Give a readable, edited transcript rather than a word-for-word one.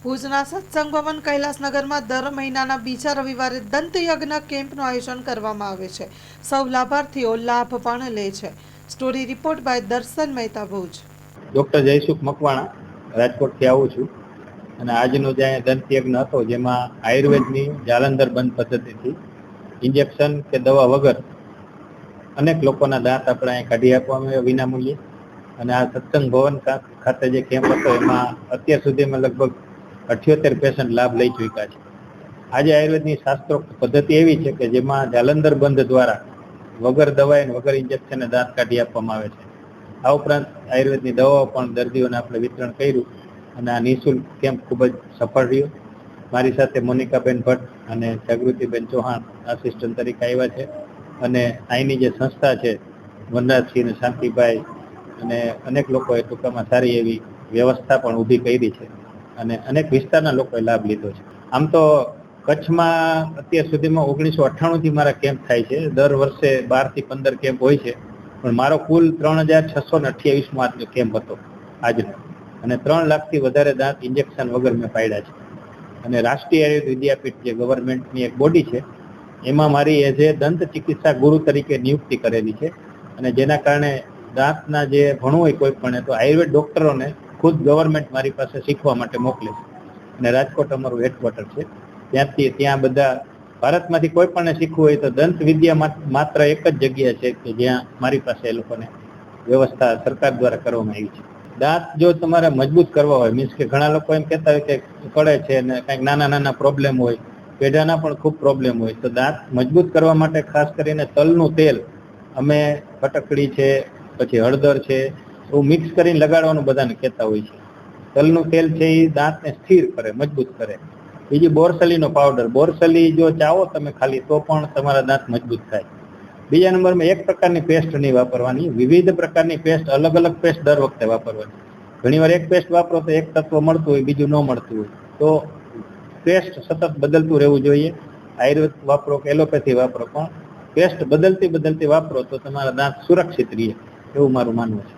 ભુજના સત્સંગ ભવન કૈલાસનગરમાં દર મહિનાના બીજા રવિવારે દંતયજ્ઞ કેમ્પનું આયોજન કરવામાં આવે છે. સૌ લાભાર્થીઓ લાભ પણ લે છે. સ્ટોરી રિપોર્ટ બાય દર્શન મહેતા, ભુજ. ડૉક્ટર જયસુખ મકવાણા રાજકોટથી આવું છું અને આજનો જે દંતયજ્ઞ હતો જેમાં આયુર્વેદની જાલંધર બંધ પદ્ધતિથી ઇન્જેક્શન કે દવા વગર અનેક લોકોના દાંત આપણે અહીં કાઢી આપવામાં આવ્યા વિનામૂલ્યે. અને આ સત્સંગ ભવન ખાતે જે કેમ્પ હતો એમાં અત્યાર સુધીમાં લગભગ 78 પેશન્ટ લાભ લઈ ચૂક્યા છે. આજે આયુર્વેદની શાસ્ત્રોક્ત પદ્ધતિ એવી છે કે જેમાં જાલંધર બંધ દ્વારા વગર દવાએ વગર ઇન્જેક્શને દાંત કાઢી આપવામાં આવે છે. આ ઉપરાંત આયુર્વેદની દવાઓ પણ દર્દીઓને આપણે વિતરણ કર્યું અને આ નિઃશુલ્ક કેમ્પ ખૂબ જ સફળ રહ્યો. મારી સાથે મોનિકાબેન ભટ્ટ અને જાગૃતિબેન ચૌહાણ આસિસ્ટન્ટ તરીકે આવ્યા છે અને અહીંની જે સંસ્થા છે વનરાજસિંહ અને શાંતિભાઈ અને અનેક લોકોએ ટૂંકામાં સારી એવી વ્યવસ્થા પણ ઊભી કરી છે અને અનેક વિસ્તારના લોકોએ લાભ લીધો છે. આમ તો કચ્છમાં અત્યાર સુધીમાં 1998થી મારા કેમ્પ થાય છે. દર વર્ષે 12 થી 15 કેમ્પ હોય છે, પણ મારો કુલ 3628મો આજનો કેમ્પ હતો આજનો, અને 3 લાખથી વધારે દાંત ઇન્જેક્શન વગર મેં પાડ્યા છે. અને રાષ્ટ્રીય આયુર્વેદ વિદ્યાપીઠ જે ગવર્મેન્ટની એક બોડી છે એમાં મારી એઝ એ દંત ચિકિત્સા ગુરુ તરીકે નિયુક્તિ કરેલી છે. અને જેના કારણે દાંતના જે ભણવું હોય કોઈ પણ તો આયુર્વેદ ડૉક્ટરોને ખુદ ગવર્મેન્ટ મારી પાસે શીખવા માટે મોકલે છે. અને રાજકોટ અમારું હેડક્વાર્ટર છે. ત્યાં બધા ભારતમાંથી કોઈ પણ શીખવું હોય તો દંત વિદ્યા માત્ર એક જ જગ્યા છે કે જ્યાં મારી પાસે એ લોકોને વ્યવસ્થા સરકાર દ્વારા કરવામાં આવી છે. દાંત જો તમારે મજબૂત કરવા હોય, મીન્સ કે ઘણા લોકો એમ કહેતા હોય કે કળે છે અને કંઈક નાના પ્રોબ્લેમ હોય, પેઢાના પણ ખૂબ પ્રોબ્લેમ હોય, તો દાંત મજબૂત કરવા માટે ખાસ કરીને તલનું તેલ અમે ફટકડી છે, પછી હળદર છે, એવું મિક્સ કરીને લગાડવાનું બધાને કહેતા હોય છે. તલનું તેલ છે એ દાંતને સ્થિર કરે, મજબૂત કરે. બીજી બોરસલીનો પાવડર, બોરસલી જો ચાવો તમે ખાલી તો પણ તમારા દાંત મજબૂત થાય. બીજા નંબરમાં એક પ્રકારની પેસ્ટ નહીં વાપરવાની, વિવિધ પ્રકારની પેસ્ટ, અલગ અલગ પેસ્ટ દર વખતે વાપરવાની. ઘણીવાર એક પેસ્ટ વાપરો તો એક તત્વ મળતું હોય, બીજું ન મળતું હોય, તો પેસ્ટ સતત બદલતું રહેવું જોઈએ. આયુર્વેદ વાપરો કે એલોપેથી વાપરો, પણ પેસ્ટ બદલતી વાપરો તો તમારા દાંત સુરક્ષિત રહે, એવું મારું માનવું છે.